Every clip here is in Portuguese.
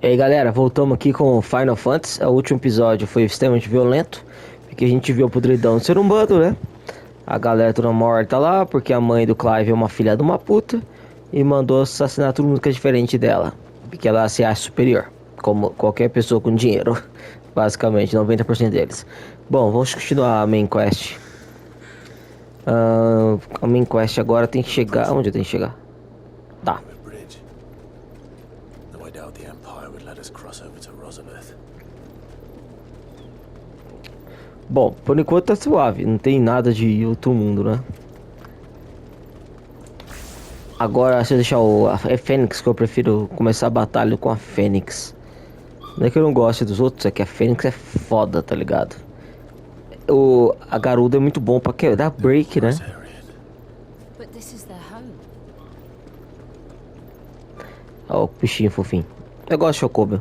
E aí galera, voltamos aqui com o Final Fantasy. O último episódio foi extremamente violento, porque a gente viu a podridão do ser humano, né? A galera toda morta lá, porque a mãe do Clive é uma filha de uma puta e mandou assassinar todo mundo que é diferente dela, porque ela se acha superior, como qualquer pessoa com dinheiro, basicamente, 90% deles. Bom, vamos continuar a main quest. A main quest agora tem que chegar. Onde eu tenho que chegar? Tá. Private bridge. Though I doubt the Empire would let us cross over to Rosalith. Bom, por enquanto tá suave, não tem nada de outro mundo, né? Agora, se eu deixar é Fênix, que eu prefiro começar a batalha com a Fênix. Não é que eu não goste dos outros, é que a Fênix é foda, tá ligado? A Garuda é muito bom pra dar break, né? But this is their home. Ó, o bichinho fofinho. Eu gosto de Chocobo.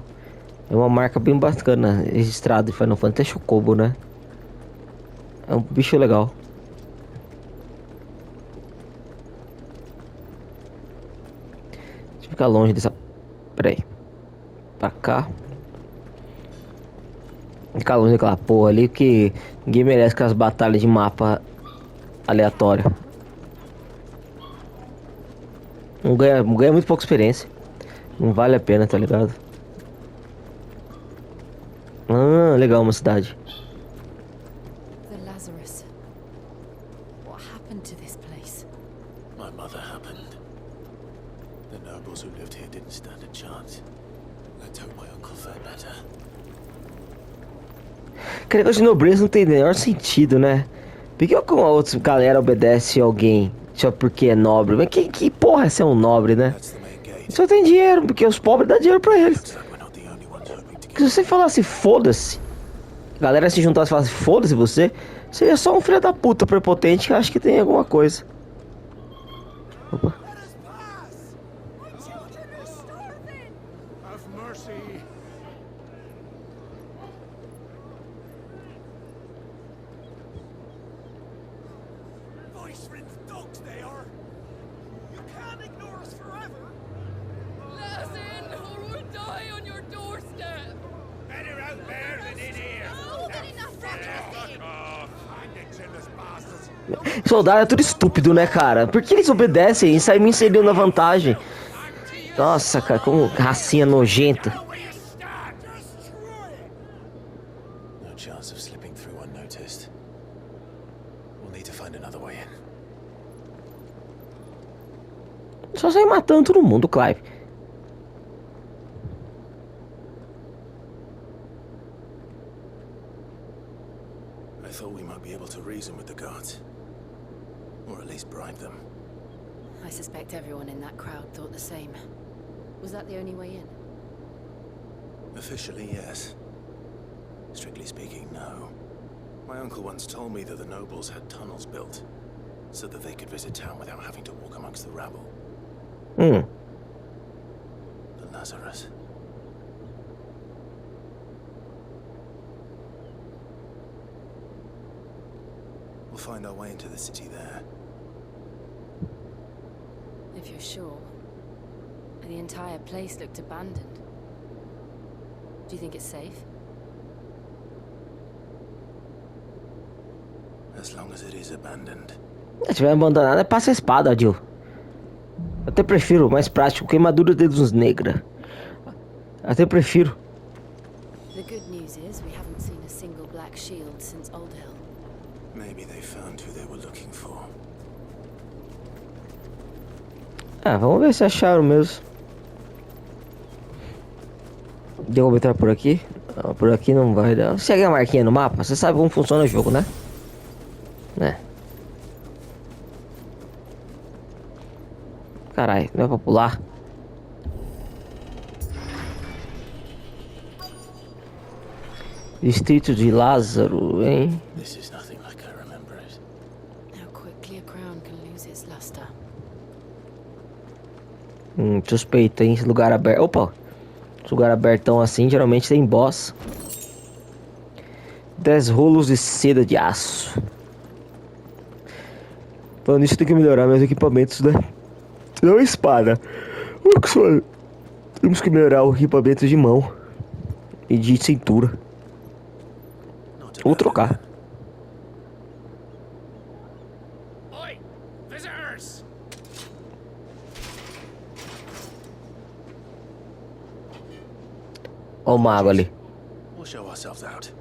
É uma marca bem bacana, registrada em Final Fantasy. É Chocobo, né? É um bicho legal. Deixa eu ficar longe dessa... Pera aí. Pra cá. Ficar longe daquela porra ali, que ninguém merece aquelas batalhas de mapa aleatória. Não ganha muito pouca experiência. Não vale a pena, tá ligado? Ah, legal, uma cidade. The Lazarus. What happened to this place? My mother happened. The nobles who lived here didn't stand a chance. Let's hope my uncle fared better. Aquele negócio de nobreza não tem o menor sentido, né? Por que a outra galera obedece a alguém só porque é nobre? Mas que porra é ser um nobre, né? That's the main gate. Só tem dinheiro, porque os pobres dão dinheiro pra eles. Looks like we're not the only ones hoping to Porque se você falasse foda-se, a galera se juntasse e falasse foda-se você, seria só um filho da puta prepotente que acha que tem alguma coisa. Opa. Have mercy. Voice-ridden dogs they are. You can't ignore us forever. Let us in, or we'll die on your doorstep! Better out there than in here. Oh, get enough Fuck off. Handed bastards. Soldado é tudo estúpido, né, cara? Por que eles obedecem e saem me inserindo na vantagem? Nossa, cara, como racinha nojenta. Where you stand. Destroy it. No chance of slipping through unnoticed. We'll need to find another way in. Só sai matando todo mundo, Clive. I thought we might be able to reason with the guards. Or at least bribe them. I suspect everyone in that crowd thought the same. Was that the only way in? Officially, yes. Strictly speaking, no. My uncle once told me that the nobles had tunnels built, so that they could visit town without having to walk amongst the rabble. Hum. The Lazarus. We'll find our way into the city there. If you're sure. The entire place looked abandoned. Do you think it's safe? As long as it is abandoned. Se tiver abandonado, passa a espada, Jill. Eu até prefiro, mais prático, queimadura de dedos negra. Até prefiro. The good news is we haven't seen a single black shield since Old Hill. Maybe they found who they were looking for. Ah, vamos ver se acharam mesmo. Devo entrar por aqui? Não, por aqui não vai dar. Segue a marquinha no mapa, você sabe como funciona o jogo, né? Né? Caralho, não é pra pular? Distrito de Lázaro, hein? This is nothing like I remember it. How quickly a crown can lose its luster. Suspeito, hein? Lugar aberto. Opa! Lugar abertão assim, geralmente tem boss. 10 rolos de seda de aço. Falando nisso, tem que melhorar meus equipamentos, né? Não espada. Temos que melhorar o equipamento de mão e de cintura. Not Ou about it, trocar. then. Oi! Visitors! Ó o mago ali. We'll show ourselves out.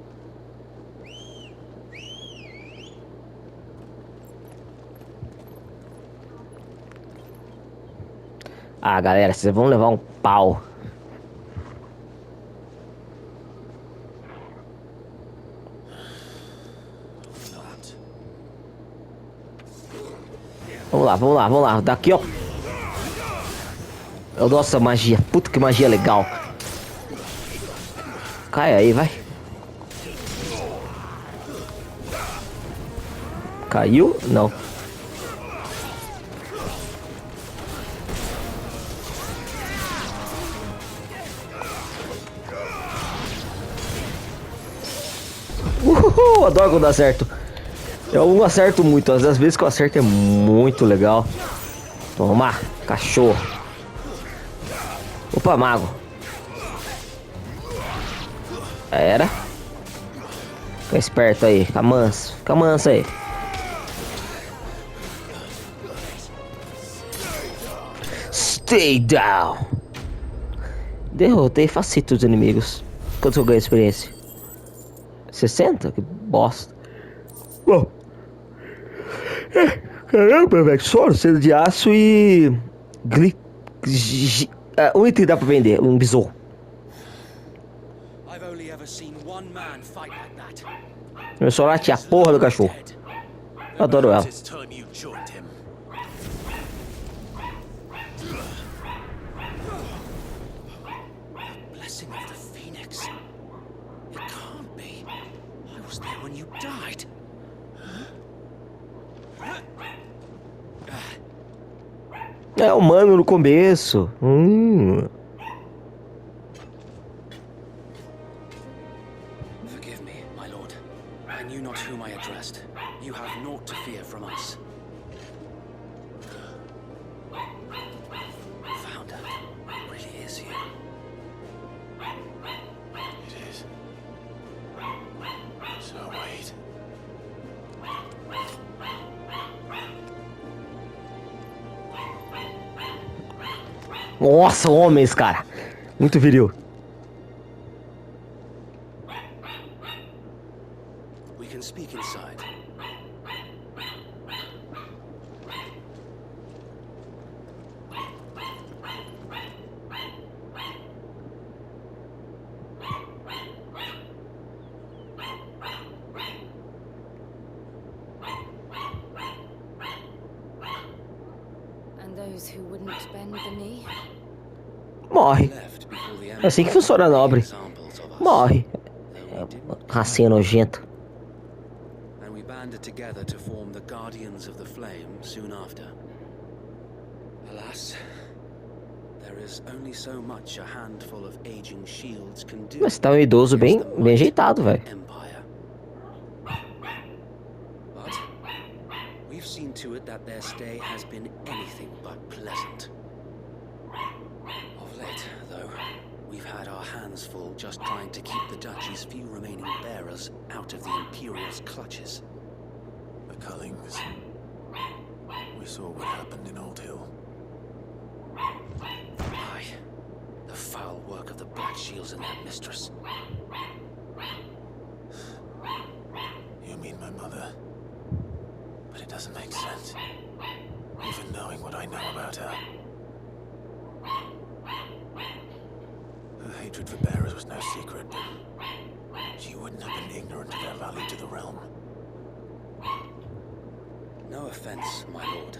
Ah, galera, vocês vão levar um pau. Not. Vamos lá, vamos lá, vamos lá. Daqui, ó. Nossa, magia. Puta que magia legal. Cai aí, vai. Caiu? Não. Adoro quando acerto. Eu não acerto muito, às vezes que eu acerto é muito legal. Toma, cachorro. Opa, mago. Era. Fica esperto aí, fica manso aí. Stay down. Derrotei facito os inimigos. Quanto eu ganho experiência? 60? Que bosta. Bom. Caramba, velho. Soro, seda de aço e... um item dá pra vender. Um besouro. I've only ever seen one man fight like that. Meu soro tinha a porra do cachorro. Eu adoro ela. It's time you joined him. Blessing of the Phoenix. It can't be. I was there when you died. É humano no começo. Forgive me, my lord. I knew not whom I addressed. You have naught to fear from us. Founder, it really is you. It is. So wait. Nossa, homens, cara. Muito viril. We can speak inside. And those who wouldn't bend the knee? Morre. Left before the É assim que funciona a nobre. examples of us. Morre. Though we didn't Racinha nojenta. and we banded together to form the Guardians of the Flame soon after. Alas, there is only so much a handful of aging shields can do. Mas tá um idoso bem ajeitado, velho. Empire. But we've seen to it that their stay has been anything but pleasant. Of late, though, we've had our hands full just trying to keep the Duchy's few remaining bearers out of the Imperial's clutches. The Cullings. We saw what happened in Old Hill. Aye, the foul work of the Black Shields and their mistress. You mean my mother? But it doesn't make sense. Even knowing what I know about her. Her hatred for bearers was no secret. She wouldn't have been ignorant of their value to the realm. No offense, my lord,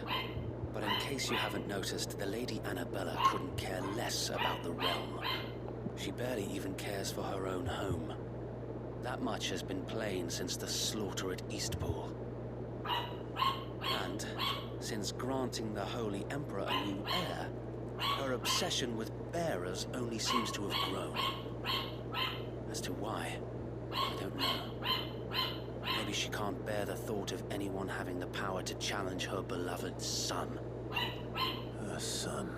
but in case you haven't noticed, the Lady Annabella couldn't care less about the realm. She barely even cares for her own home. That much has been plain since the slaughter at Eastpool. And since granting the Holy Emperor a new heir, her obsession with bearers only seems to have grown. As to why, I don't know. Maybe she can't bear the thought of anyone having the power to challenge her beloved son. Her son.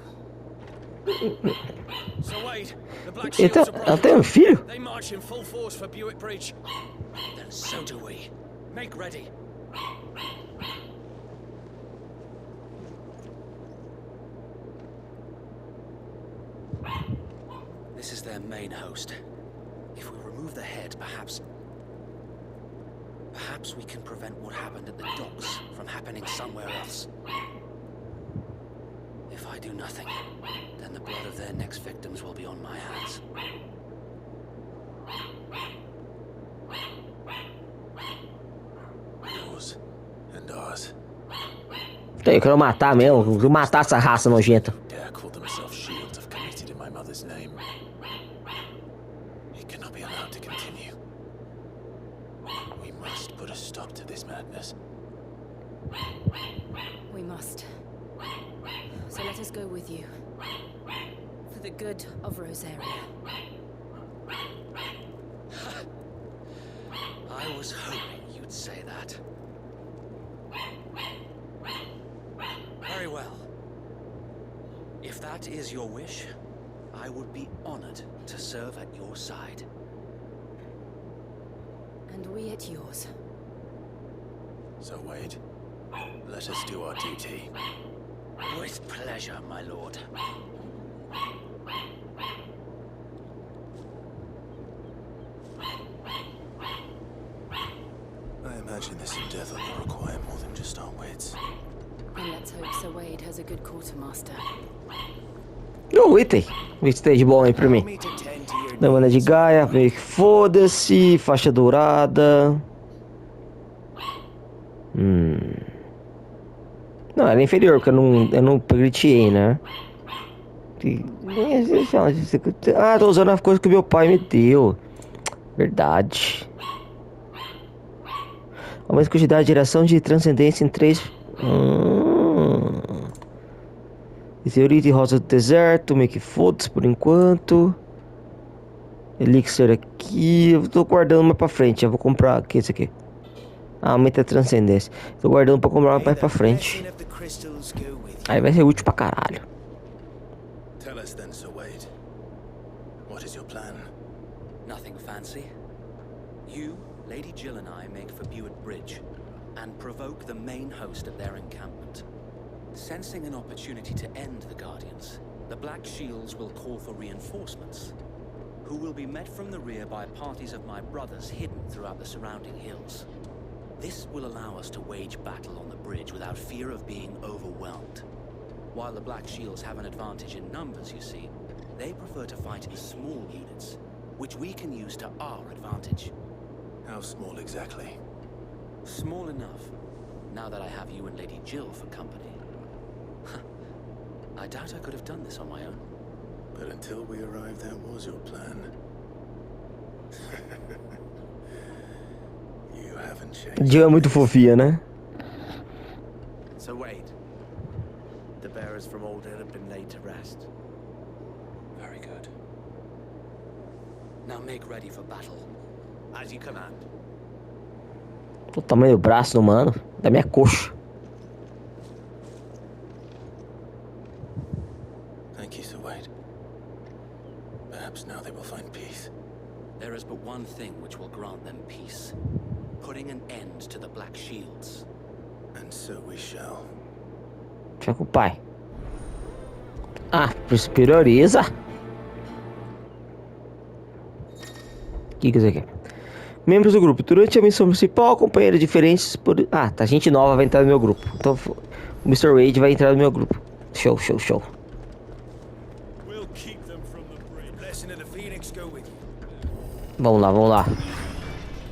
So Wade, the Black Então, Shields are ela broken. tem um filho? They march in full force for Buick Bridge. Then so do we. Make ready. This is their main host. If we remove the head, perhaps we can prevent what happened at the docks from happening somewhere else. If I do nothing, then the blood of their next victims will be on my hands. Yours and ours. Eu quero matar mesmo. Eu vou matar essa raça nojenta. Dare call themselves shields have committed in my mother's name. It cannot be allowed to continue. We must put a stop to this madness. We must. So let us go with you. For the good of Rosaria. I was hoping you'd say that. Very well. If that is your wish, I would be honored to serve at your side. And we at yours. So Wade, let us do our duty. With pleasure, my lord. I imagine this endeavor will require more than just our wits. And let's hope Sir Wade has a good quartermaster. Ô, item. O item de bom aí pra mim. Me to tend to your Damana de Gaia, meio que foda-se. Faixa dourada. Não, ela é inferior, porque eu não glitchei, né? Ah, tô usando a coisa que meu pai me deu. Verdade. Aumenta a quantidade de geração de transcendência em 3. Meteorito e rosa do deserto, meio que foda-se por enquanto. Elixir aqui. Eu tô guardando mais pra frente. Eu vou comprar aqui, esse aqui. Ah, aumenta a transcendência. Tô guardando pra comprar mais pra frente. Aí vai ser útil pra caralho. Tell us then, Sir Wade. What is your plan? Nothing fancy. You, Lady Jill and I make for Buick Bridge and provoke the main host at their encampment. Sensing an opportunity to end the Guardians, the Black Shields will call for reinforcements, who will be met from the rear by parties of my brothers hidden throughout the surrounding hills. This will allow us to wage battle on the bridge without fear of being overwhelmed. While the Black Shields have an advantage in numbers, you see, they prefer to fight in small units, which we can use to our advantage. How small exactly? Small enough, now that I have you and Lady Jill for company. I doubt I could have done this on my own. But until we arrived, that was your plan. You haven't changed. Jill é muito fofinha, né? So Wade, the bearers from Old Hill have been laid to rest. Very good. Now make ready for battle. As you command. O tamanho do braço do mano. Da minha coxa. Thank you, Sir Wade. Perhaps now they will find peace. There is but one thing which will grant them peace. Putting an end to the Black Shields. And so we shall. Deixa com o pai. Ah, prioriza. O que é isso aqui? Membros do grupo. Durante a missão principal, companheiros diferentes por... Ah, tá. Gente nova vai entrar no meu grupo. Então, o Mr. Wade vai entrar no meu grupo. Show, show, show. We'll keep them from the bridge. Blessing of the Phoenix go with you. Vamos lá, vamos lá.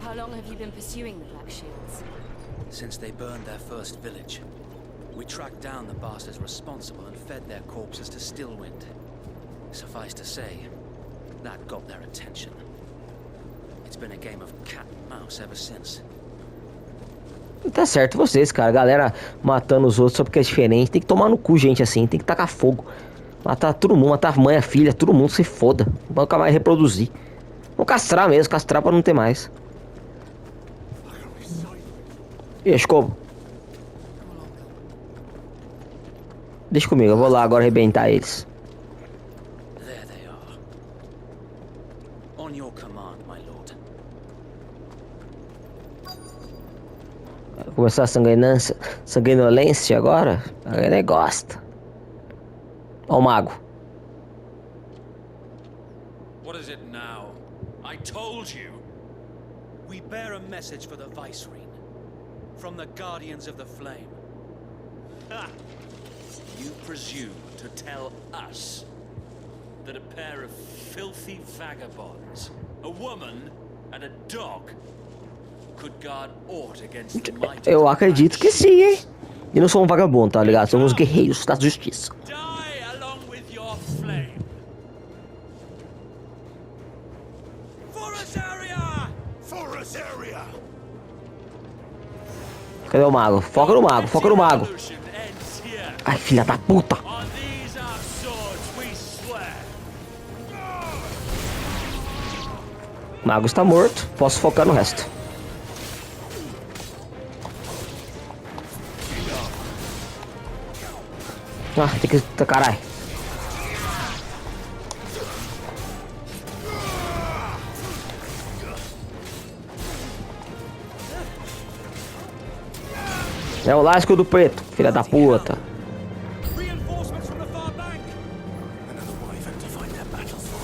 How long have you been pursuing the Black Shields? Since they burned their first village, we tracked down the bastards responsible and fed their corpses to Stillwind. Suffice to say, that got their attention. It's been a game of cat and mouse ever since. Tá certo vocês, cara. Galera matando os outros só porque é diferente. Tem que tomar no cu, gente, assim. Tem que tacar fogo. Matar todo mundo, matar a mãe, a filha, todo mundo se foda. Não vai nunca mais reproduzir. Vamos castrar mesmo, castrar pra não ter mais. E escobo? Deixa comigo, eu vou lá agora arrebentar eles. On your command, my lord. Vai começar a sanguinolência agora? Ele gosta. Ó o mago. What is it now? I told you. We bear a message for the Vicereine. From the Guardians of the Flame. Ha! You presume to tell us that a pair of filthy vagabonds, a woman and a dog, could guard aught against the mighty. Eu acredito que sim, hein? E não sou um vagabundo, tá ligado? Somos guerreiros da justiça. Die along with your flame. For us area! For us area! Cadê o mago? Foca no mago, foca no mago. Revolution ends here. Ai, filha da puta. On these our swords we swear. O mago está morto. Posso focar no resto. Ah, tem que... Caralho. É o lasco do preto, filha da puta. Reinforcements from the far bank. Another wyvern to fight their battles for.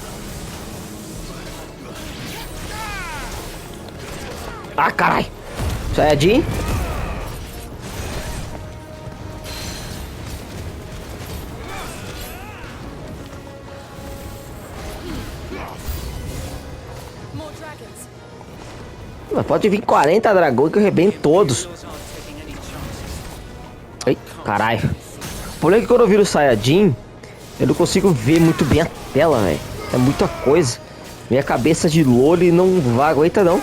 Ah, caralho. Saiyajin. More dragons. Mas pode vir 40 dragões que eu arrebento todos. Ei, caralho. O problema é que quando eu viro o Saiyajin, eu não consigo ver muito bem a tela, velho. É muita coisa. Minha cabeça de loli não vai aguenta não.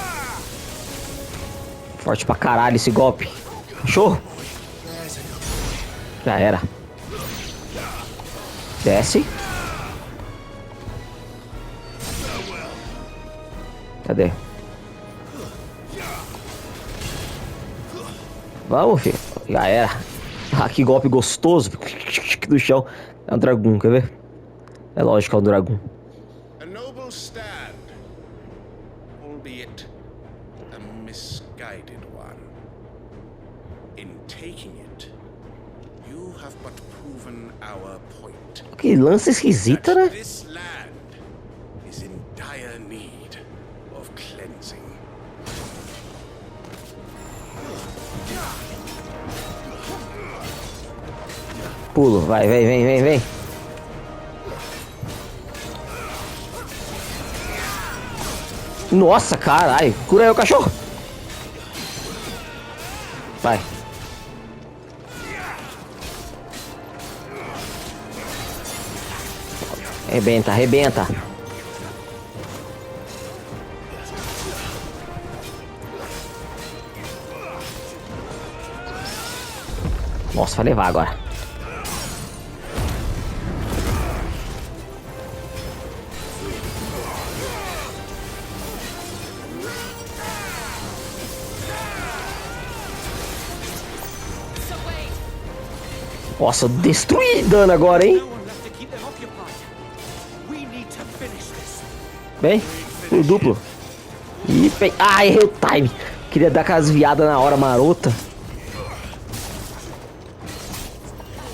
Forte pra caralho esse golpe. Show. Já era. Desce. Cadê? Vamos, filho. Já era. Ah, que golpe gostoso. Do chão. É um dragão, quer ver? É lógico que é um dragão. A noble stand, albeit a misguided one. In taking it, you have but proven our point. Que lança esquisita, né? This land is in dire need of cleansing. Pulo, vai, vem. Nossa, caralho. Cura aí o cachorro. Vai. Arrebenta. Nossa, vai levar agora. Nossa, eu destruí dano agora, hein? No one left to keep them occupied. We need to finish this. Bem, o duplo. Ih, ah, errei o time. Queria dar aquelas viadas na hora marota.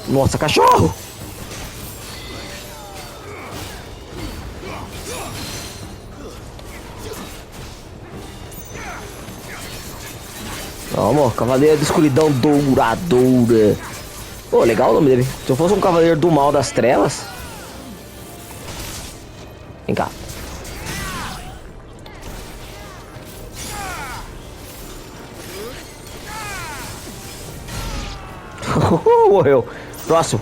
Nossa, cachorro! Vamos, Cavaleiro da Escuridão Douradora. Pô, legal o nome dele. Se eu fosse um Cavaleiro do Mal das Trevas. Vem cá. Morreu. Próximo.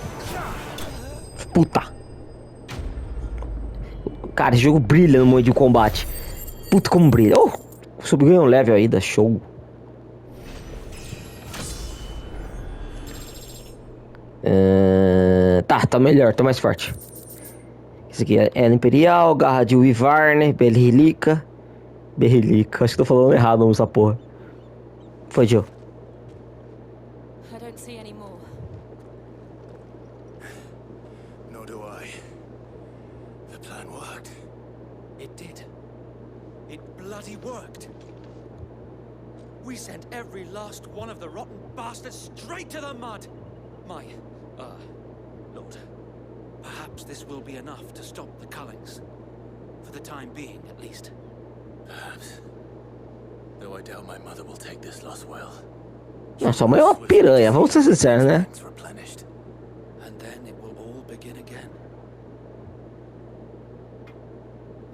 Puta. Cara, esse jogo brilha no modo de combate. Puta como brilha. Oh, subiu um level aí, dá show. Tá melhor, tá mais forte. Esse aqui é Imperial, Garra de Wyvern, Berrilica. Acho que tô falando errado essa porra. Foi, Joe. I don't see any more. Nor do I. The plan worked. It did. It bloody worked. We sent every last one of the rotten bastards straight to the mud. Lord, perhaps this will be enough to stop the Cullings. For the time being, at least. Perhaps. Though I doubt my mother will take this loss well. Não, sua mãe é uma piranha, vamos ser sinceros, né? Replenished. And then it will all begin again.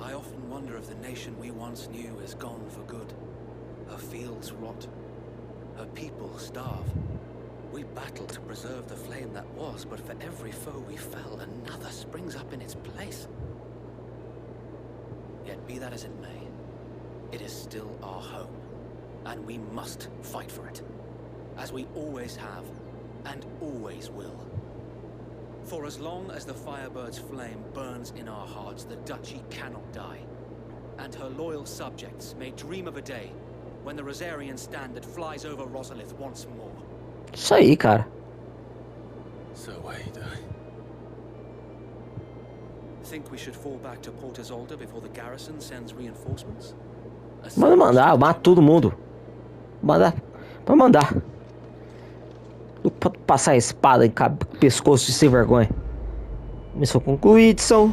I often wonder if the nation we once knew is gone for good. Her fields rot. Her people starve. We battled to preserve the flame that was, but for every foe we fell, another springs up in its place. Yet be that as it may, it is still our home, and we must fight for it, as we always have, and always will. For as long as the Firebird's flame burns in our hearts, the Duchy cannot die, and her loyal subjects may dream of a day when the Rosarian standard flies over Rosalith once more. Isso aí, cara. So wait, Think we should fall back to Port Isolde before the garrison sends reinforcements? Manda mandar, eu mato todo mundo. Manda. Pode mandar. Pode passar a espada em pescoço de sem vergonha. Missão concluída, Edson.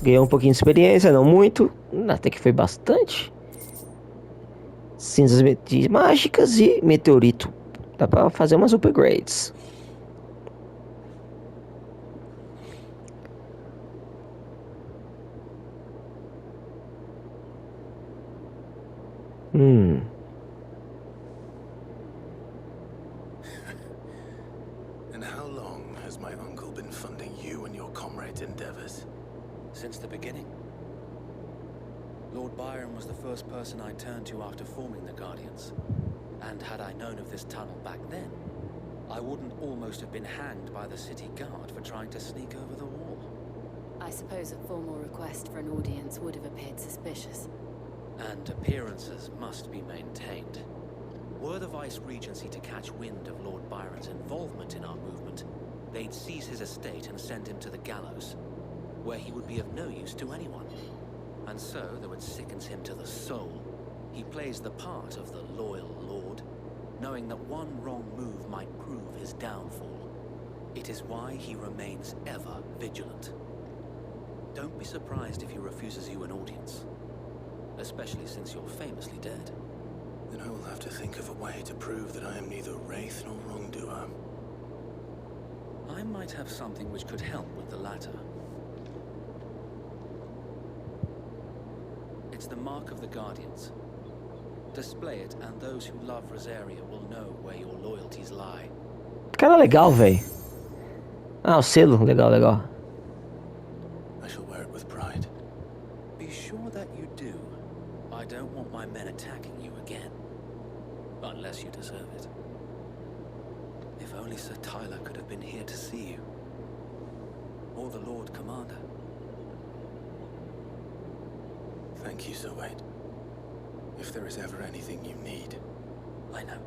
Ganhou um pouquinho de experiência, não muito. Até que foi bastante. Cinzas mágicas e meteorito. Dá pra fazer umas upgrades. And how long has my uncle been funding you and your comrades' endeavors? Since the beginning. Lord Byron was the first person I turned to after forming the Guardians. And had I known of this tunnel back then, I wouldn't almost have been hanged by the city guard for trying to sneak over the wall. I suppose a formal request for an audience would have appeared suspicious. And appearances must be maintained. Were the Vice-Regency to catch wind of Lord Byron's involvement in our movement, they'd seize his estate and send him to the gallows, where he would be of no use to anyone. And so, though it sickens him to the soul, he plays the part of the loyal lord, knowing that one wrong move might prove his downfall. It is why he remains ever vigilant. Don't be surprised if he refuses you an audience, especially since you're famously dead. Then I will have to think of a way to prove that I am neither wraith nor wrongdoer. I might have something which could help with the latter. It's the mark of the Guardians. Display it, and those who love Rosaria will know where your loyalties lie. Cara legal, velho. Ah, o selo. Legal, legal. I shall wear it with pride. Be sure that you do. I don't want my men attacking you again. Unless you deserve it. If only Sir Tyler could have been here to see you. Or the Lord Commander. Thank you, Sir Wade. If there is ever anything you need. I know.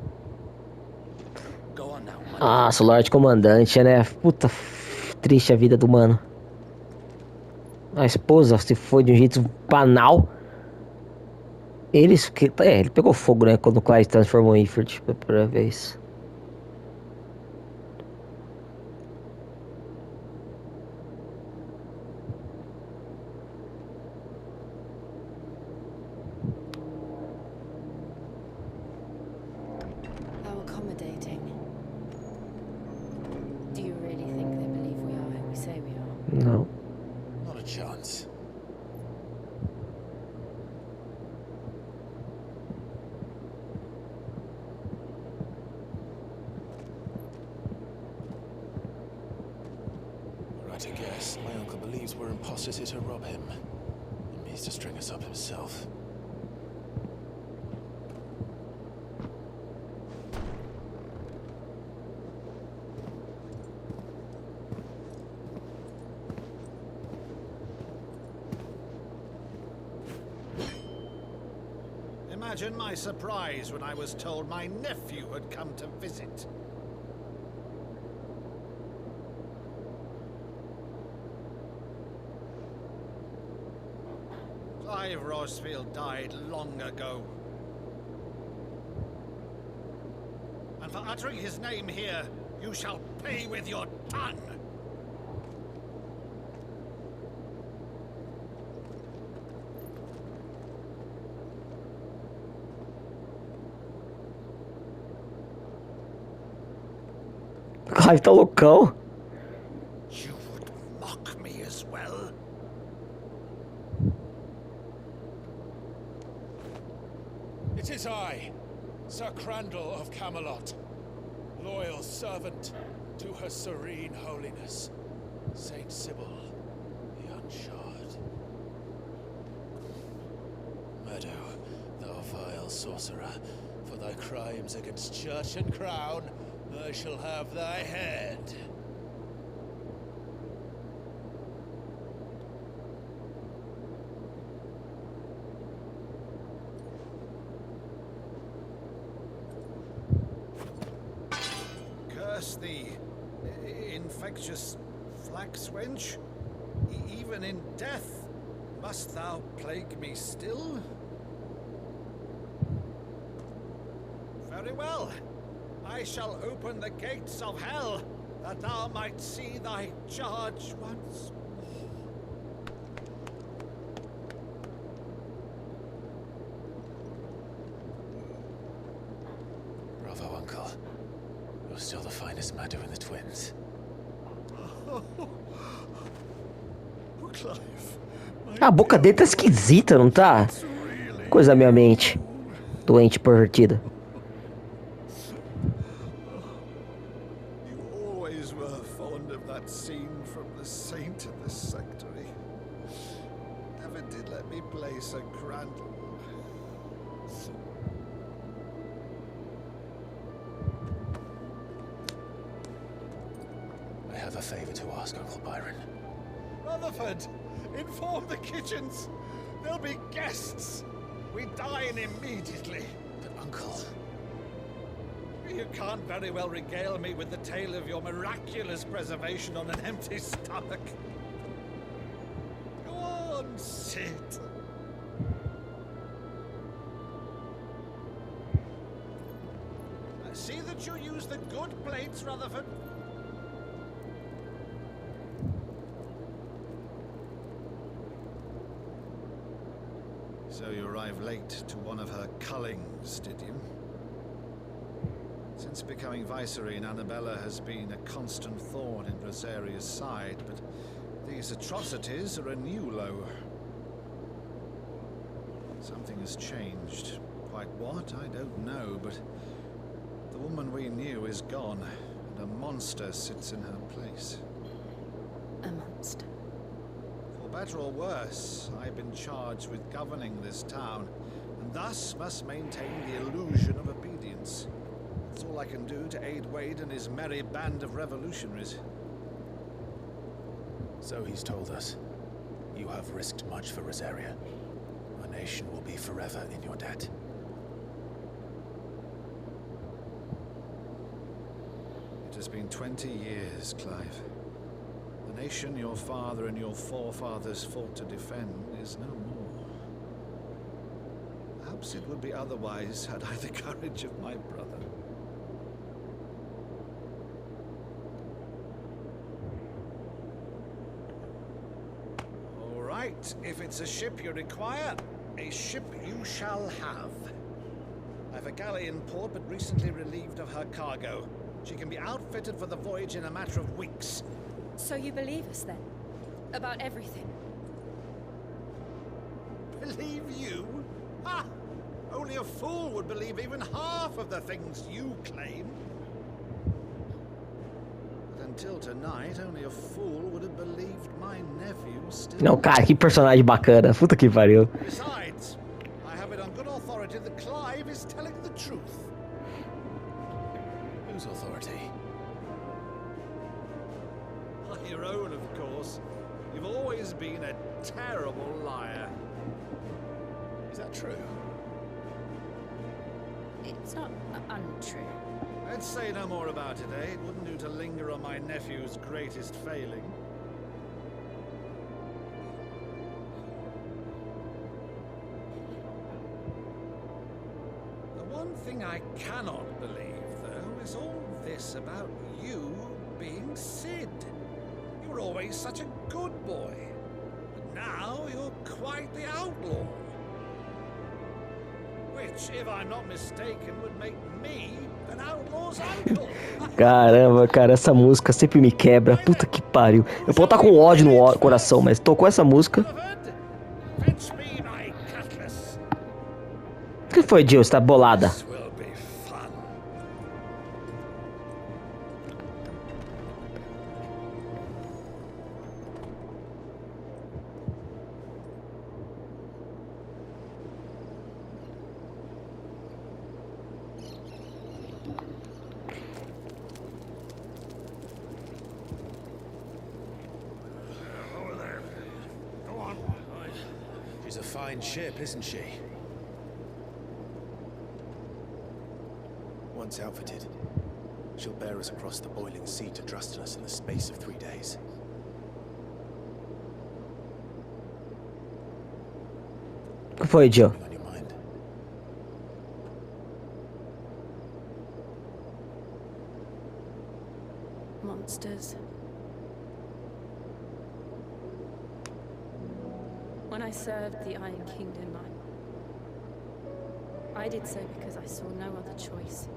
Go on now. Nossa, o Lorde Comandante, né? Puta, triste a vida do mano. A esposa se foi de um jeito banal. Ele pegou fogo, né? Quando o Clyde transformou em Ifrit pela primeira vez. How accommodating. Do you really think they believe we are who we say we are? Não. Not a chance. Right to guess, my uncle believes we're imposters here to rob him. He means to string us up himself. Imagine my surprise when I was told my nephew had come to visit. Clive Rosfield died long ago. And for uttering his name here, you shall pay with your tongue! Clive tá loucão. You would mock me as well? It is I, Sir Crandall of Camelot, loyal servant to Her Serene Holiness, Saint Sybil the Unshod. Meadow, thou vile sorcerer, for thy crimes against church and crown, I shall have thy head. Curse thee, infectious flax wench. Even in death, must thou plague me still? Very well. I shall open the gates of hell, that thou might see thy charge once more. Bravo, Uncle. You're still the finest Meadow in the twins. Oh, Clive. A boca dele tá esquisita, não tá? Coisa da minha mente. Doente, pervertida. You always were fond of that scene from The Saint in the Sectary. Never did let me play Sir Crandall. I have a favor to ask, Uncle Byron. Rutherford, inform the kitchens. There'll be guests. We dine immediately. But, Uncle... You can't very well regale me with the tale of your miraculous preservation on an empty stomach. Go on, sit. See that you use the good plates, Rutherford. So you arrived late to one of her cullings, did you? Since becoming Vicereine, Annabella has been a constant thorn in Rosaria's side, but these atrocities are a new low. Something has changed. Quite what, I don't know, but the woman we knew is gone, and a monster sits in her place. A monster. For better or worse, I've been charged with governing this town, and thus must maintain the illusion of obedience. That's all I can do to aid Wade and his merry band of revolutionaries. So he's told us. You have risked much for Rosaria. Our nation will be forever in your debt. It has been 20 years, Clive. The nation your father and your forefathers fought to defend is no more. Perhaps it would be otherwise had I the courage of my brother. All right, if it's a ship you require, a ship you shall have. I've a galley in port, but recently relieved of her cargo. She can be outfitted for the voyage in a matter of weeks. So you believe us then? About everything? Believe you? Ha! Only a fool would believe even half of the things you claim. But until tonight, only a fool would have believed my nephew still... Não, cara, que personagem bacana. Puta que pariu. Besides, I have it on good authority that Clive is telling the truth. Whose authority? Your own, of course. You've always been a terrible liar. Is that true? It's not untrue. Let's say no more about it, eh? It wouldn't do to linger on my nephew's greatest failing. one thing I cannot believe, though, is all this about you being Sid. You were always such a good boy. But now you're quite the outlaw. Which, if I'm not mistaken, would make me an outlaw's uncle. Caramba, cara, essa música sempre me quebra. Puta que pariu. Eu posso estar com ódio no coração, mas tocou essa música. Fetch me my cutlass. O que foi, Jill? Você tá bolada? This will be fun. Over there. Go on. She's a fine ship, isn't she? Once outfitted, she'll bear us across the boiling sea to Drustinus in the space of 3 days. O que foi, Jill? Something on your mind? Monsters. When I served the Iron Kingdom, I did so because I saw no other choice.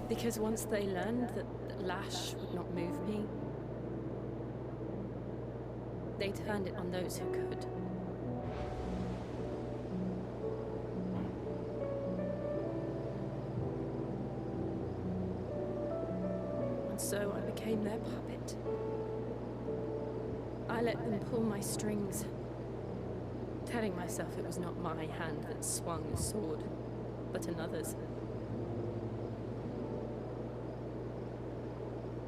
Because once they learned that Lash would not move me, they turned it on those who could. And so I became their puppet. I let them pull my strings, telling myself it was not my hand that swung the sword, but another's.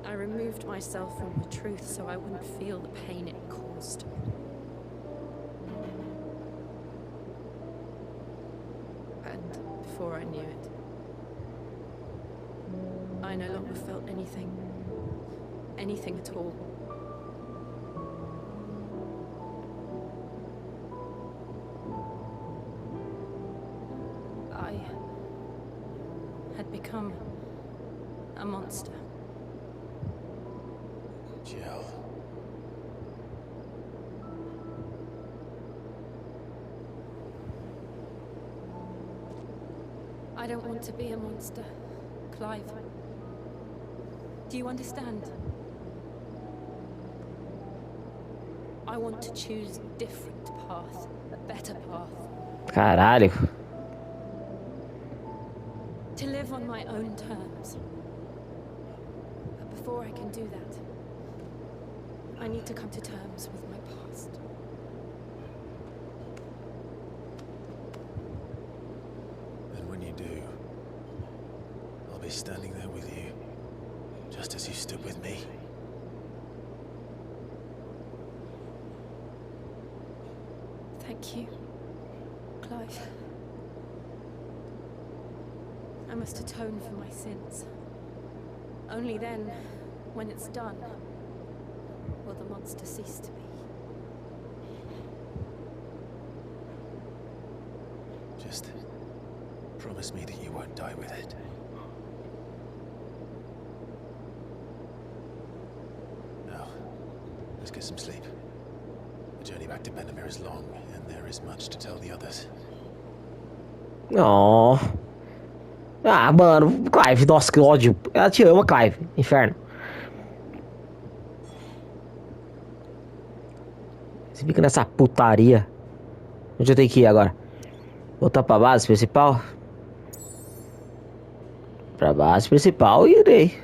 I removed myself from the truth so I wouldn't feel the pain it caused. And before I knew it, I no longer felt anything. Anything at all. I had become a monster. Jill. I don't want to be a monster, Clive. Do you understand? I want to choose a different path, a better path. Caralho. To live on my own terms. But before I can do that, I need to come to terms with my past. And when you do, I'll be standing there with you, just as you stood with me. Thank you, Clive. I must atone for my sins. Only then, when it's done, will the monster cease to be. Just promise me that you won't die with it. Now, let's get some sleep. The journey back to Benamir is long, and there is much to tell the others. Oh. Ah, mano, Clive, nossa, que ódio. Ela te ama, Clive, inferno. Você fica nessa putaria. Onde eu tenho que ir agora? Voltar pra base principal? Pra base principal, irei.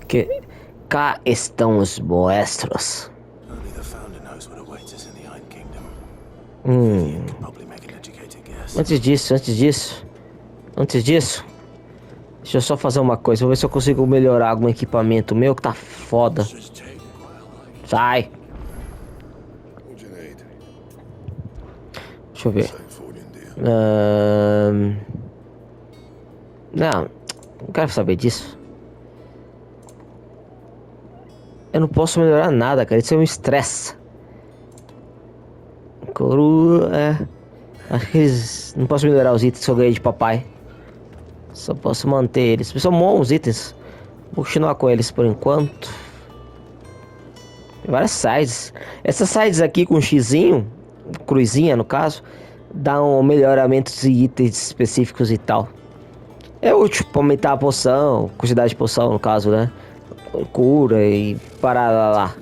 Que cá estão os monstros. Only the Founder knows what awaits us in the Iron Kingdom. Hum. Vivian can probably make an educated guess. Antes disso, deixa eu só fazer uma coisa. Vou ver se eu consigo melhorar algum equipamento meu que tá foda. Sai. Deixa eu ver. Não quero saber disso. Eu não posso melhorar nada, cara. Isso é um estresse. Coroa, Acho que eles... Não posso melhorar os itens que eu ganhei de papai. Só posso manter eles. São bons itens. Vou continuar com eles por enquanto. Tem várias sides. Essas sides aqui com xizinho, cruzinha no caso, dão melhoramentos de itens específicos e tal. É útil pra aumentar a poção, quantidade de poção no caso, né? Cura e parar lá.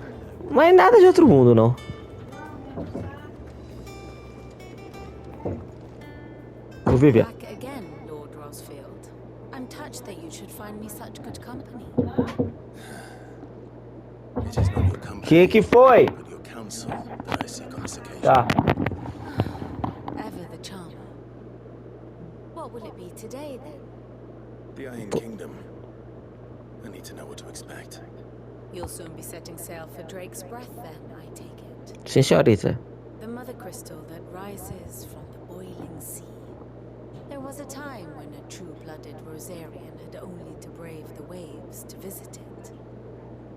Mas nada de outro mundo, não. Vou viver. Back again, Lord Rosfield. I'm touched that you should find me such good company. It is not your company, Que foi? but your counsel that I seek on this occasion. Tá. Ever the charmer. What will it be today, then? The Iron Kingdom. I need to know what to expect. You'll soon be setting sail for Drake's Breath, then, I take it. Sim, senhorita. The mother crystal that rises from the boiling sea. There was a time when a true-blooded Rosarian had only to brave the waves to visit it.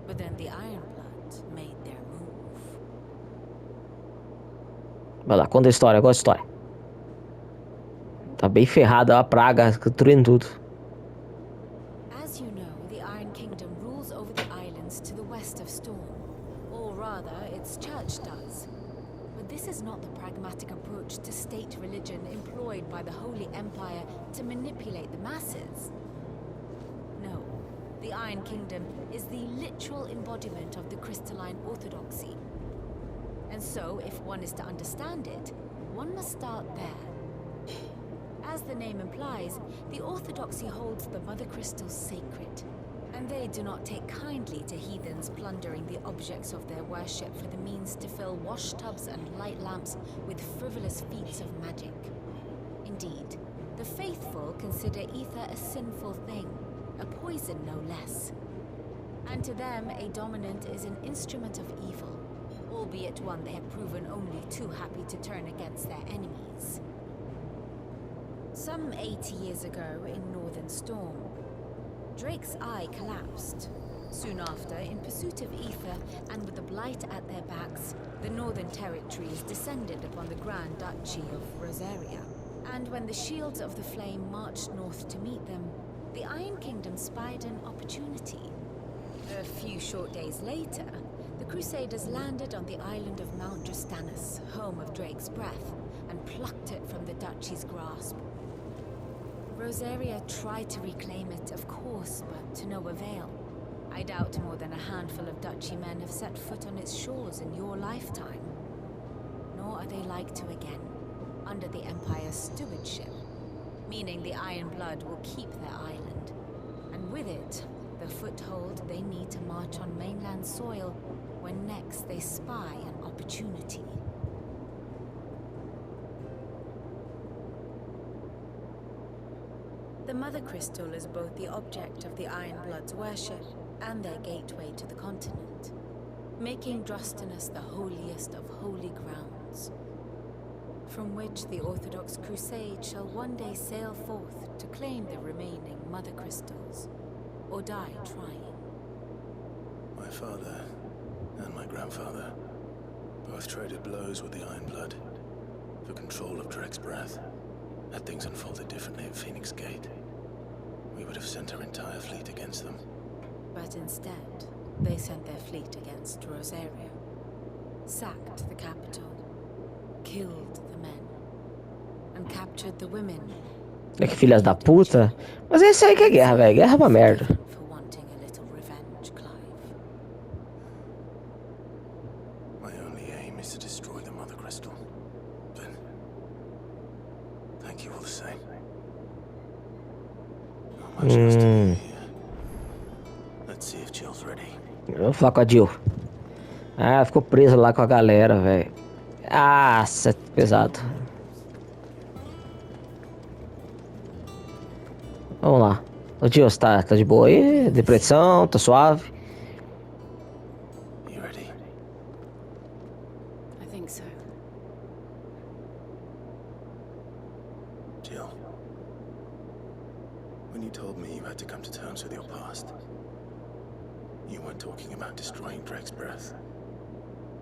But then the Ironblood made their move. Vai lá, conta a história, eu gosto de história. Tá bem ferrada a praga, destruindo tudo. As you know, the Iron Kingdom rules over the islands to the west of Storm. Or rather, its church does. But this is not the pragmatic approach to state religion employed by the Holy Empire to manipulate the masses. No, the Iron Kingdom is the literal embodiment of the crystalline orthodoxy. And so, if one is to understand it, one must start there. As the name implies, the orthodoxy holds the Mother Crystals sacred, and they do not take kindly to heathens plundering the objects of their worship for the means to fill washtubs and light lamps with frivolous feats of magic. Indeed, the faithful consider ether a sinful thing, a poison no less. And to them, a dominant is an instrument of evil, albeit one they have proven only too happy to turn against their enemies. Some 80 years ago in Northern Storm, Drake's eye collapsed. Soon after, in pursuit of ether and with the blight at their backs, the Northern Territories descended upon the Grand Duchy of Rosaria. And when the Shields of the Flame marched north to meet them, the Iron Kingdom spied an opportunity. A few short days later, the Crusaders landed on the island of Mount Dristanus, home of Drake's Breath, and plucked it from the Duchy's grasp. Rosaria tried to reclaim it, of course, but to no avail. I doubt more than a handful of Duchy men have set foot on its shores in your lifetime. Nor are they like to again, under the Empire's stewardship, meaning the Iron Blood will keep their island, and with it, the foothold they need to march on mainland soil when next they spy an opportunity. The Mother Crystal is both the object of the Iron Blood's worship and their gateway to the continent, making Drostanus the holiest of holy grounds, from which the Orthodox Crusade shall one day sail forth to claim the remaining Mother Crystals, or die trying. My father and my grandfather both traded blows with the Iron Blood for control of Drake's Breath. Had things unfolded differently at Phoenix Gate, we would have sent our entire fleet against them. But instead, they sent their fleet against Rosaria, sacked the capital, killed the men, and captured the women. É que filhas da puta. Mas é isso aí que é guerra, velho. Guerra é uma merda. For wanting a little revenge, Clive. My only aim is to destroy the Mother Crystal. But thank you all the same. Not much else to do here. Let's see if Jill's ready. Eu vou falar com a Jill. Ah, ficou presa lá com a galera, velho. Ah, isso é pesado. Vamos lá. Ô Jill, você tá de boa aí? Depressão? Tá suave? You ready? I think so. Jill, when you told me you had to come to terms with your past, You weren't talking about destroying Drake's breath,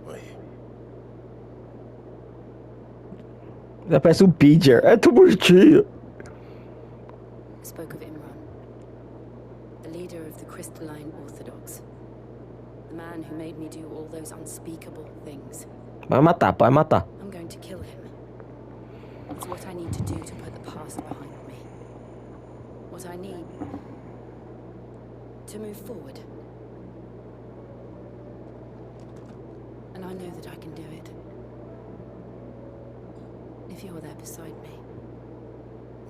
were you? Já parece um Piger. É tão bonitinho. Spoke of Imran, the leader of the crystalline Orthodox. The man who made me do all those unspeakable things. Vai matar, pode matar. I'm going to kill him. It's what I need to do to put the past behind me. What I need to move forward. And I know that I can do it. If you're there beside me.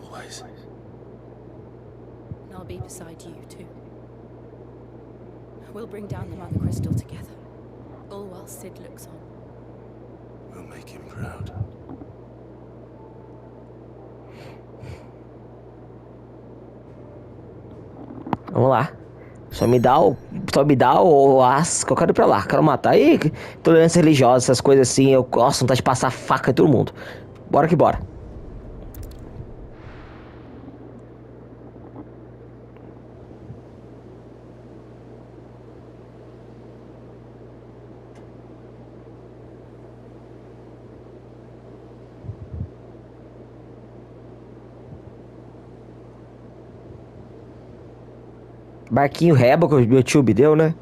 Always. And I'll be beside you, too. We'll bring down the Mother Crystal together. All while Sid looks on. We'll make him proud. Vamos lá. Só me dá o as que eu quero ir pra lá. Quero matar. Ih, tolerância religiosa, essas coisas assim. Eu gosto de passar faca em todo mundo. Bora que bora. Barquinho reba que o meu tio me deu, né?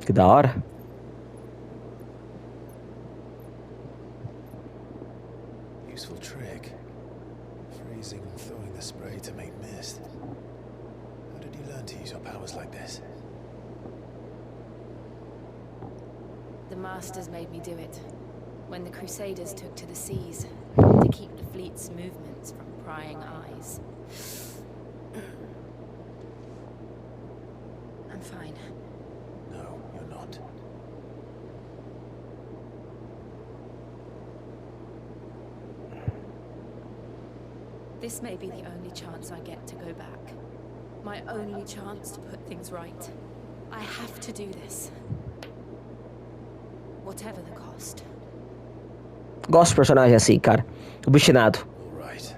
Que da hora. Useful trick. Freezing and throwing the spray to make mist. How did you learn to use your powers like this? The Masters made me do it. When the Crusaders took to the seas. To keep the fleet's movements from prying eyes. I'm fine. No, you're not. This may be the only chance I get to go back. My only chance to put things right. I have to do this. Whatever the cost. Gosto de personagem assim, cara. Obstinado. All right.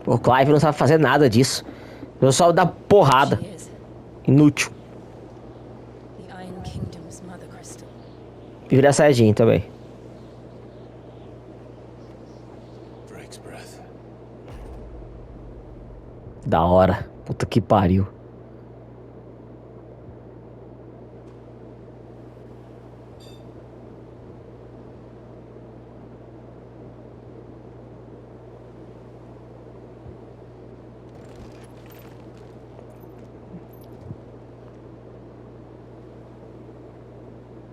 O Clive não sabe fazer nada disso. Ele só dá porrada. She is Inútil. the Iron Kingdom's Mother Crystal. E vira Saiyajin também. Drake's breath. Da hora. Puta que pariu.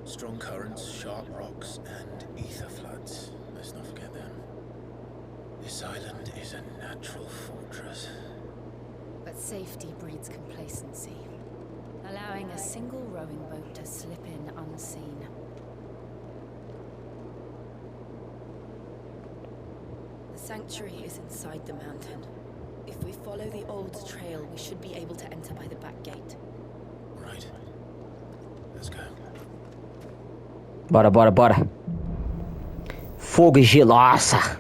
Strong currents, sharp rocks, and ether floods. Let's not forget them. This island is a natural fortress. But safety breeds complacency, allowing a single rowing boat to slip in unseen. The sanctuary is inside the mountain. If we follow the old trail, we should be able to enter by the back gate. Right. Let's go. Bora, bora, bora. Fogo e gelo. Nossa.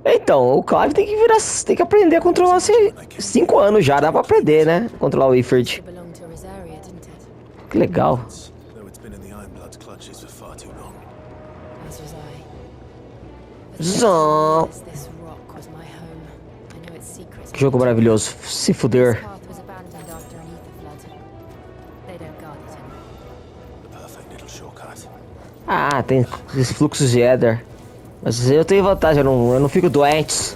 Então, o Clive tem que virar. Tem que aprender a controlar 5 anos já. Dá pra aprender, né? Controlar o Ifrit. It belonged to Rosaria, didn't it? Que legal. Though it's been in the Ironblood's clutches for far too long. As was I. Zó. This rock was my home. I know its secrets. Que jogo maravilhoso. Se fuder. This path was abandoned after an ether flood. They don't guard it anymore. The perfect little shortcut. Ah, tem esses fluxos de Ether. Mas eu tenho vantagem, eu não fico doente.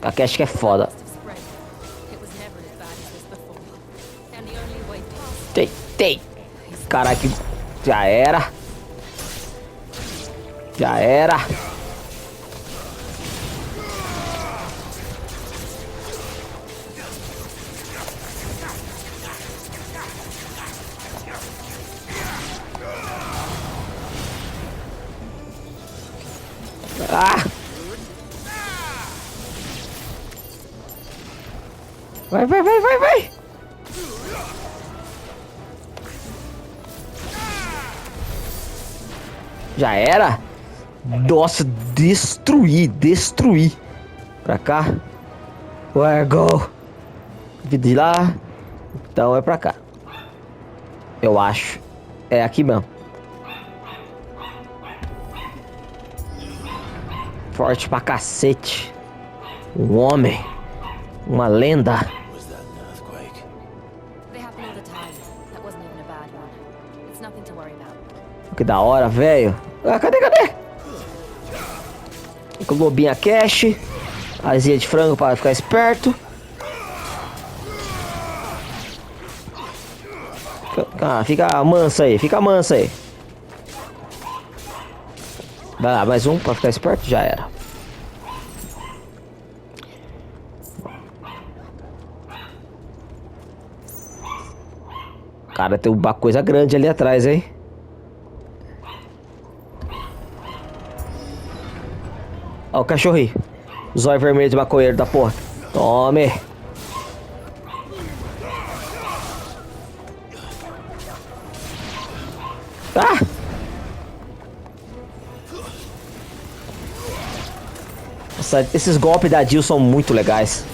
A Cash que é foda. Must have spread. It was never as bad as this before. And the only way past Tem, tem. Caraca, já era. Já era. Ah! Vai, vai, vai, vai, vai! Já era? Nossa, destruir. Pra cá. Where go? De lá. Então é pra cá. Eu acho. É aqui mesmo. Forte pra cacete. Um homem. Uma lenda. Was that an earthquake? They happen all the time. That wasn't even a bad one. It's nothing to worry about. Que da hora, velho. Ah, cadê? Com lobinha cash. Asinha de frango para ficar esperto. Ah, fica mansa aí. Vai lá, mais um pra ficar esperto. Já era. Cara, tem uma coisa grande ali atrás, hein? Ó o cachorro aí. Zóio vermelho de maconheiro da porra. Tome. Ah! Nossa, esses golpes da Jill são muito legais.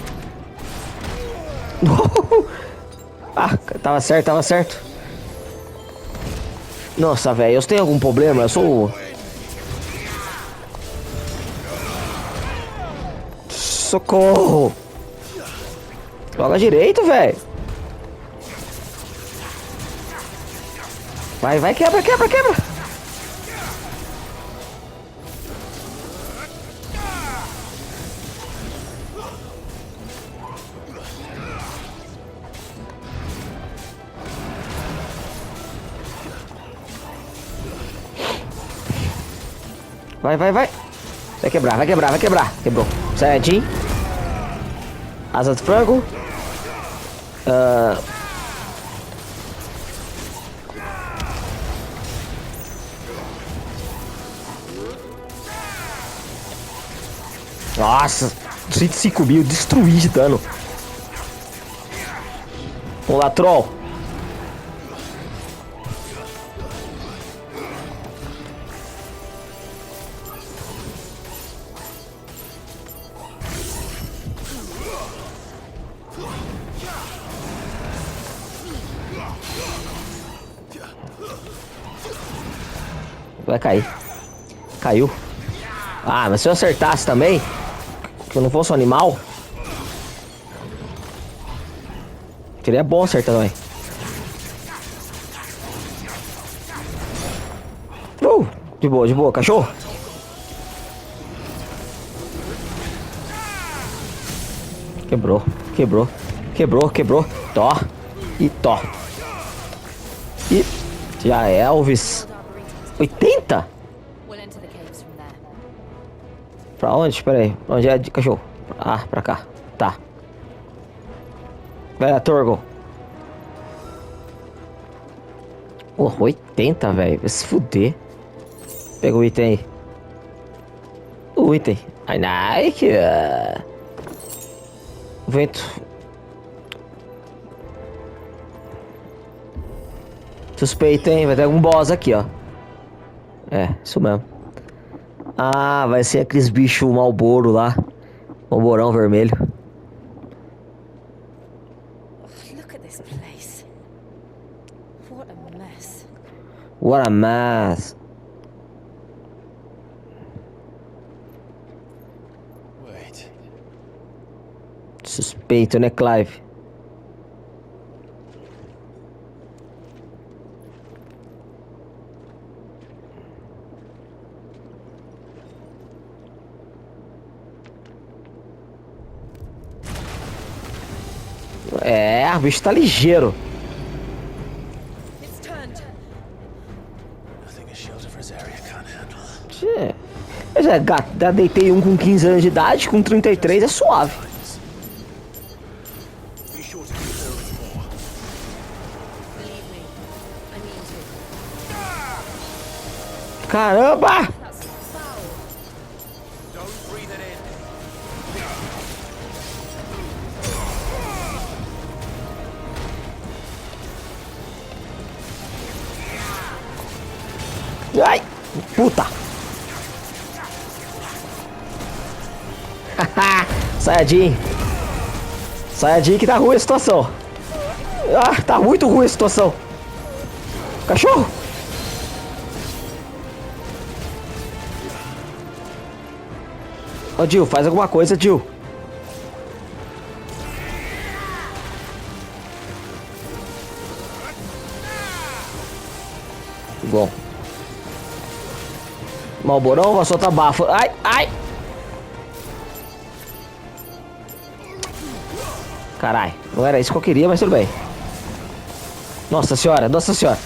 Ah, tava certo. Nossa, velho, eu tenho algum problema? Eu sou... Socorro! Joga direito, velho. Vai, quebra. Vai. Vai quebrar. Quebrou. Certinho. Asa de frango. Nossa, 105 mil, destruí de dano. Vamos lá, troll. Vai cair. Caiu. Ah, mas se eu acertasse também, que eu não fosse um animal, seria bom acertar também. De boa, cachorro. Quebrou. Tó. E já é, Elvis. 80? We'll enter the caves from there. Pra onde? Espera aí. Onde é de cachorro? Ah, pra cá. Tá. Vai lá, Torgo. 80, velho. Vai se fuder. Pega o item aí. O item. Ai, Nike. Vento. Suspeito, hein? Vai ter algum boss aqui, ó. É, isso mesmo. Ah, vai ser aqueles bichos Malboro lá. Malborão vermelho. Look at this place. What a mess. What a mess. Wait. Suspeito, né, Clive? É, o bicho tá ligeiro. It's turned. Nothing a shield of Rosaria can't handle. Tchê. Mas é, gato, já deitei um com 15 anos de idade, com 33 é suave. Be sure to keep her more. Believe me, I mean to. Caramba! That's foul. Ai! Puta! Sayajin! Sayajin que tá ruim a situação. Ah, tá muito ruim a situação. Cachorro! Ô, Jill, faz alguma coisa, Jill. Bom. Malborão vai soltar bafo. Ai, ai! Carai, não era isso que eu queria, mas tudo bem. Nossa senhora, nossa senhora.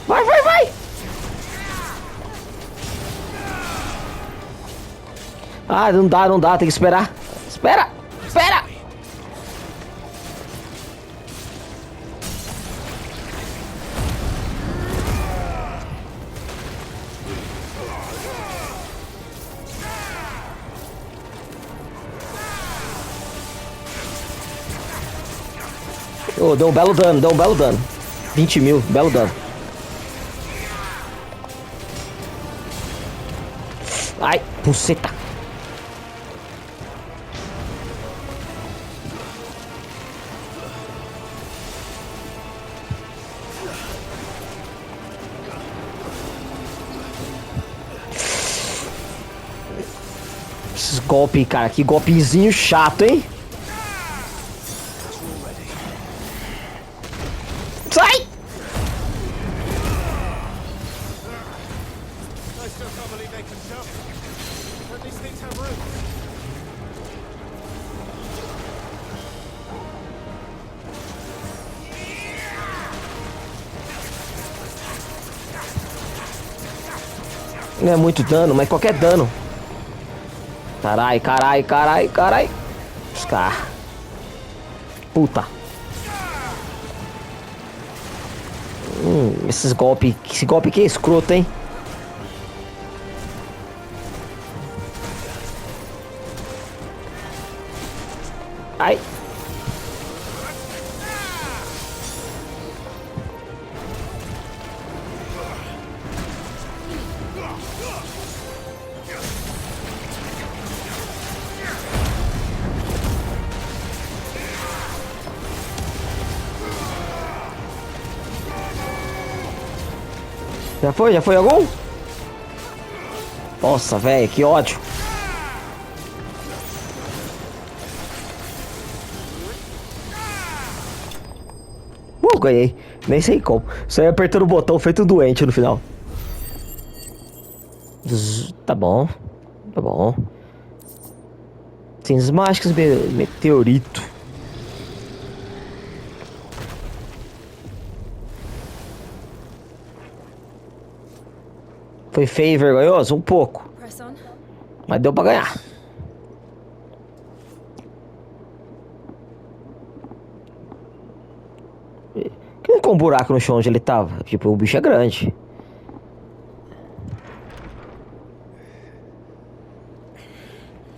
Vai, vai, vai! Ah, não dá, não dá, tem que esperar. Espera, espera! Oh, deu um belo dano, deu um belo dano. 20 mil, belo dano. Ai, buceta. Esses golpes, cara, que golpezinho chato, hein? Sai! Não é muito dano, mas qualquer dano. Carai, carai, carai, carai. Oscar. Puta. Esses golpes. Esse golpe aqui é escroto, hein? Ai. Já foi? Já foi algum? Nossa, velho, que ódio. Ganhei. Nem sei como. Só ia apertando o botão feito um doente no final. Tá bom. Tá bom. Cinzas mágicas, meteorito. Foi feio e vergonhoso? Um pouco. Mas deu pra ganhar. Que não ficou um buraco no chão onde ele tava? Tipo, o bicho é grande.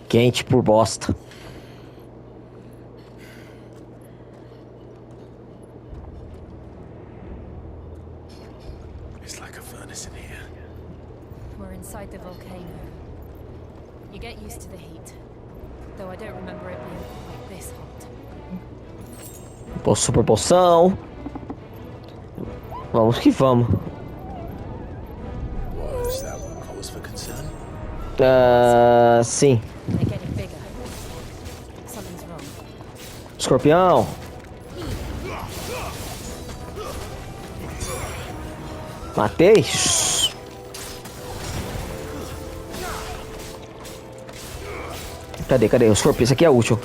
Quente por bosta. It's like a furnace in here. We're inside the volcano. You get used to the heat. Though I don't remember it being like this hot. Super poção. Vamos que vamos. Was that one cause for concern? Sim. They're getting bigger. Something's wrong. Escorpião. Matei. Cadê? O escorpião. Esse aqui é útil.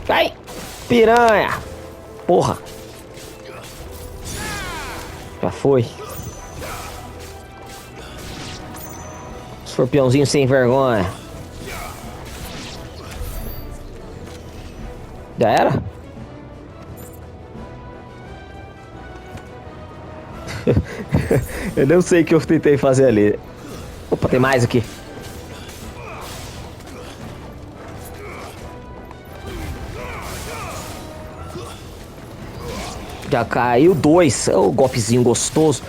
Ai! Piranha! Porra! Já foi. Escorpiãozinho sem vergonha. Já era? Eu não sei o que eu tentei fazer ali. Opa, tem mais aqui. Já caiu 2. O golpezinho gostoso.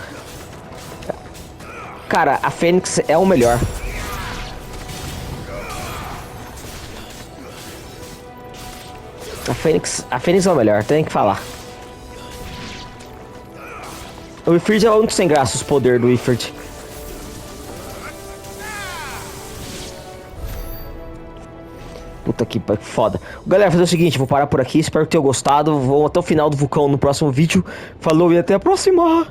Cara, a Fênix é o melhor. A Fênix é o melhor, tem que falar. O Ifrit é o único sem graça, os poderes do Ifrit. Puta que foda. Galera, fazer o seguinte, vou parar por aqui. Espero que tenham gostado. Vou até o final do vulcão no próximo vídeo. Falou e até a próxima!